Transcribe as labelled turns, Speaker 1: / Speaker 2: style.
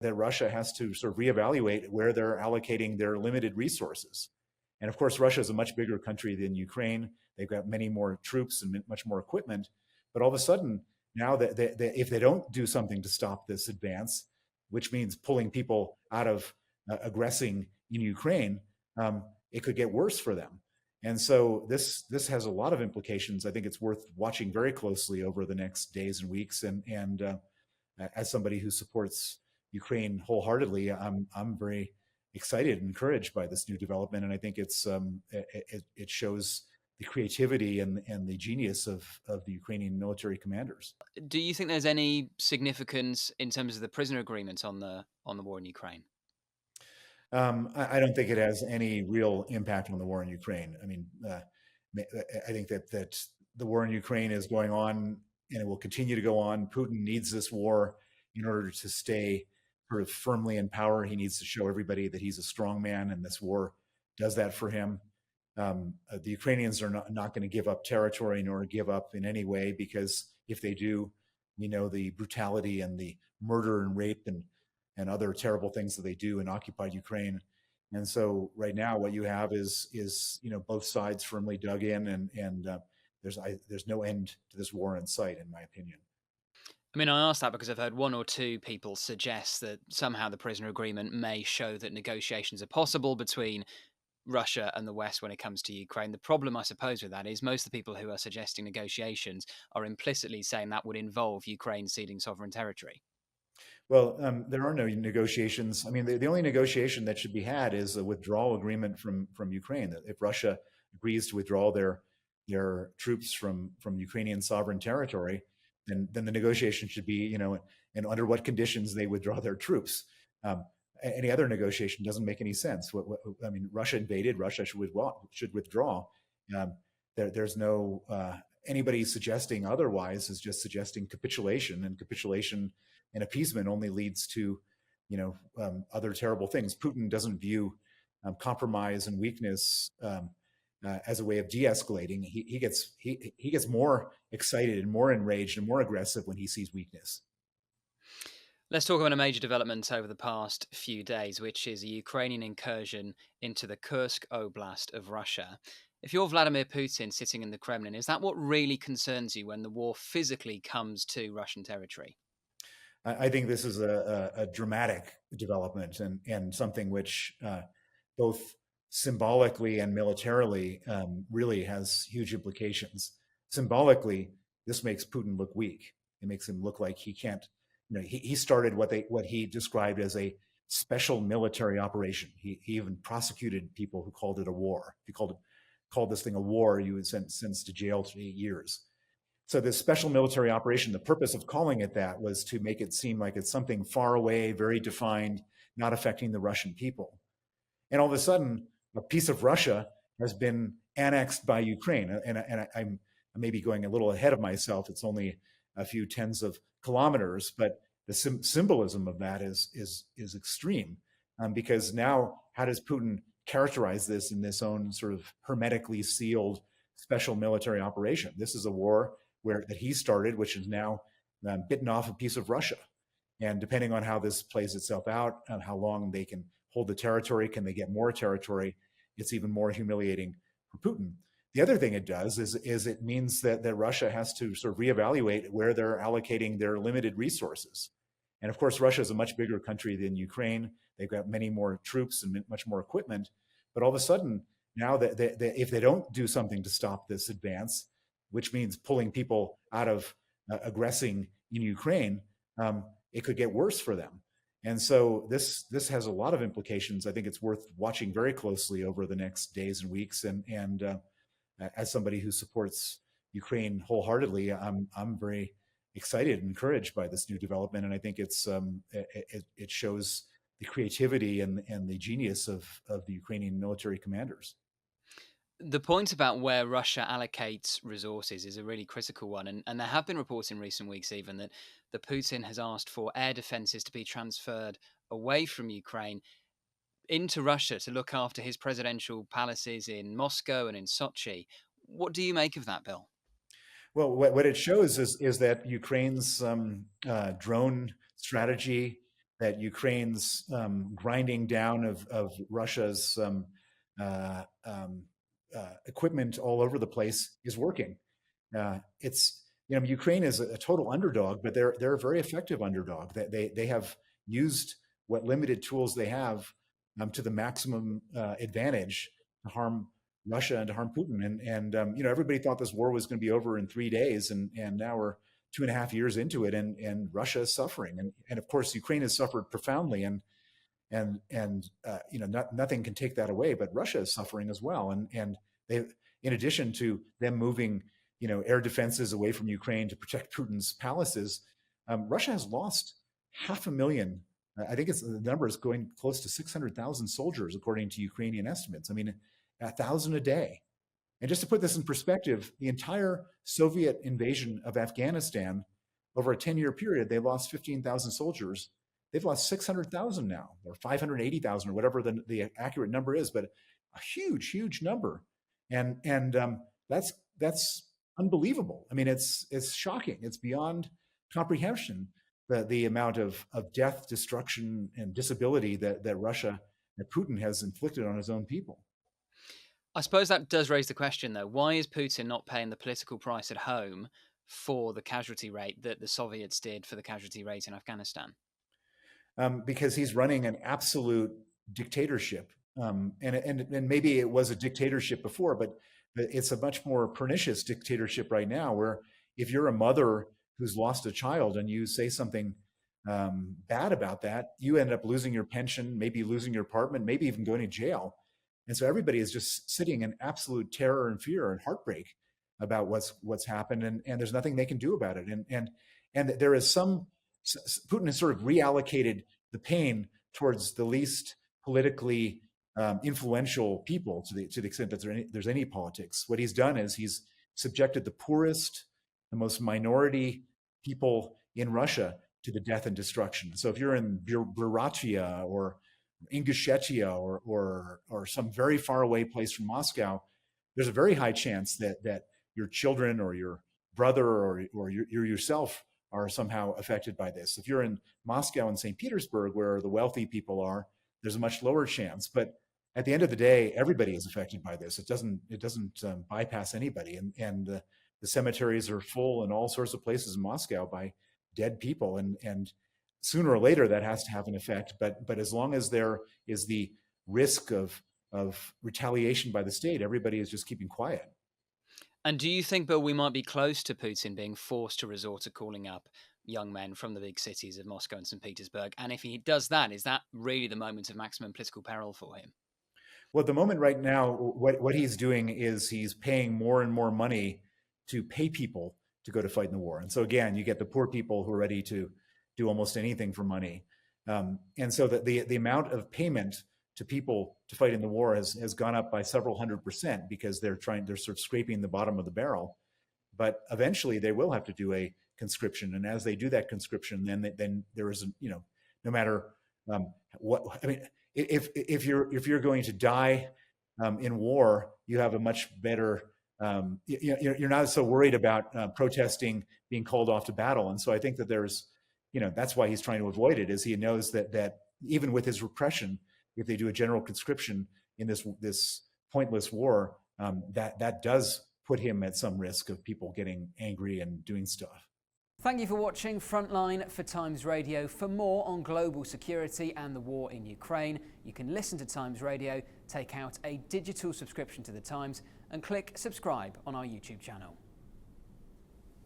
Speaker 1: that Russia has to sort of reevaluate where they're allocating their limited resources. And of course, Russia is a much bigger country than Ukraine. They've got many more troops and much more equipment. But all of a sudden, now if they don't do something to stop this advance, which means pulling people out of aggressing in Ukraine, it could get worse for them. And so this has a lot of implications. I think it's worth watching very closely over the next days and weeks. And as somebody who supports Ukraine wholeheartedly, I'm very excited and encouraged by this new development, and I think it shows the creativity and the genius of the Ukrainian military commanders.
Speaker 2: Do you think there's any significance in terms of the prisoner agreement on the war in Ukraine?
Speaker 1: I don't think it has any real impact on the war in Ukraine. I mean, I think that the war in Ukraine is going on and it will continue to go on. Putin needs this war in order to stay sort of firmly in power. He needs to show everybody that he's a strong man, and this war does that for him. The Ukrainians are not going to give up territory nor give up in any way, because if they do, we know the brutality and the murder and rape and other terrible things that they do in occupied Ukraine. And so right now, what you have is both sides firmly dug in, and there's no end to this war in sight, in my opinion.
Speaker 2: I mean, I asked that because I've heard one or two people suggest that somehow the prisoner agreement may show that negotiations are possible between Russia and the West when it comes to Ukraine. The problem, I suppose, with that is most of the people who are suggesting negotiations are implicitly saying that would involve Ukraine ceding sovereign territory.
Speaker 1: Well, there are no negotiations. I mean, the only negotiation that should be had is a withdrawal agreement from Ukraine. That if Russia agrees to withdraw their troops from Ukrainian sovereign territory, then the negotiation should be, and under what conditions they withdraw their troops. Any other negotiation doesn't make any sense. I mean, Russia invaded. Russia should withdraw. There's no anybody suggesting otherwise is just suggesting capitulation, and capitulation and appeasement only leads to, other terrible things. Putin doesn't view compromise and weakness as a way of de-escalating. He gets more excited and more enraged and more aggressive when he sees weakness.
Speaker 2: Let's talk about a major development over the past few days, which is a Ukrainian incursion into the Kursk Oblast of Russia. If you're Vladimir Putin sitting in the Kremlin, is that what really concerns you when the war physically comes to Russian territory?
Speaker 1: I think this is a dramatic development, and something which both symbolically and militarily really has huge implications. Symbolically, this makes Putin look weak. It makes him look like he can't. He started what he described as a special military operation. He even prosecuted people who called it a war. If you called this thing a war, you would sentence to jail to 8 years. So this special military operation, the purpose of calling it that was to make it seem like it's something far away, very defined, not affecting the Russian people. And all of a sudden, a piece of Russia has been annexed by Ukraine. And I'm maybe going a little ahead of myself. It's only a few tens of kilometers, but the symbolism of that is extreme. Because now, how does Putin characterize this in this own sort of hermetically sealed special military operation? This is a war that he started, which is now bitten off a piece of Russia. And depending on how this plays itself out and how long they can hold the territory, can they get more territory, it's even more humiliating for Putin. The other thing it does is it means that Russia has to sort of reevaluate where they're allocating their limited resources. And of course, Russia is a much bigger country than Ukraine. They've got many more troops and much more equipment. But all of a sudden, now if they don't do something to stop this advance, which means pulling people out of aggressing in Ukraine, it could get worse for them. And so this has a lot of implications. I think it's worth watching very closely over the next days and weeks. And as somebody who supports Ukraine wholeheartedly, I'm very excited and encouraged by this new development. And I think it shows the creativity and the genius of the Ukrainian military commanders.
Speaker 2: The point about where Russia allocates resources is a really critical one. And there have been reports in recent weeks even that Putin has asked for air defenses to be transferred away from Ukraine into Russia to look after his presidential palaces in Moscow and in Sochi. What do you make of that, Bill?
Speaker 1: Well, what it shows is that Ukraine's drone strategy that Ukraine's grinding down of Russia's equipment all over the place is working. It's Ukraine is a total underdog, but they're a very effective underdog. They have used what limited tools they have to the maximum advantage to harm Russia and to harm Putin. And everybody thought this war was going to be over in 3 days, and now we're 2.5 years into it, and Russia is suffering, and of course Ukraine has suffered profoundly, nothing can take that away. But Russia is suffering as well, and they, in addition to them moving air defenses away from Ukraine to protect Putin's palaces, Russia has lost 500,000. I think the number is going close to 600,000 soldiers, according to Ukrainian estimates. I mean, 1,000 a day. And just to put this in perspective, the entire Soviet invasion of Afghanistan, over a 10-year period, they lost 15,000 soldiers. They've lost 600,000 now, or 580,000, or whatever the accurate number is, but a huge, huge number. And that's unbelievable. I mean, it's shocking. It's beyond comprehension, the amount of death, destruction, and disability that Putin has inflicted on his own people.
Speaker 2: I suppose that does raise the question, though. Why is Putin not paying the political price at home for the casualty rate that the Soviets did for the casualty rate in Afghanistan?
Speaker 1: Because he's running an absolute dictatorship. And maybe it was a dictatorship before, but it's a much more pernicious dictatorship right now, where if you're a mother who's lost a child and you say something bad about that, you end up losing your pension, maybe losing your apartment, maybe even going to jail. And so everybody is just sitting in absolute terror and fear and heartbreak about what's happened, and there's nothing they can do about it. And there is Putin has sort of reallocated the pain towards the least politically influential people, to the extent that there's any politics. What he's done is he's subjected the poorest, the most minority people in Russia to the death and destruction. So if you're in Buryatia or Ingushetia or some very far away place from Moscow, there's a very high chance that your children or your brother or you yourself are somehow affected by this. If you're in Moscow and St. Petersburg, where the wealthy people are, there's a much lower chance. But at the end of the day, everybody is affected by this. It doesn't bypass anybody. And the cemeteries are full in all sorts of places in Moscow by dead people. And sooner or later that has to have an effect. But as long as there is the risk of retaliation by the state, everybody is just keeping quiet.
Speaker 2: And do you think, Bill, we might be close to Putin being forced to resort to calling up young men from the big cities of Moscow and St. Petersburg? And if he does that, is that really the moment of maximum political peril for him?
Speaker 1: Well, at the moment right now, what he's doing is he's paying more and more money to pay people to go to fight in the war. And so again, you get the poor people who are ready to do almost anything for money. And so the amount of payment to people to fight in the war has gone up by several 100%, because they're sort of scraping the bottom of the barrel. But eventually they will have to do a conscription. And as they do that conscription, then there is, no matter what, I mean, if you're going to die in war, you have a much better, you're not so worried about protesting, being called off to battle. And so I think that there's, that's why he's trying to avoid it, is he knows that even with his repression, if they do a general conscription in this pointless war, that does put him at some risk of people getting angry and doing stuff.
Speaker 2: Thank you for watching Frontline for Times Radio. For more on global security and the war in Ukraine, you can listen to Times Radio, take out a digital subscription to the Times, and click subscribe on our YouTube channel.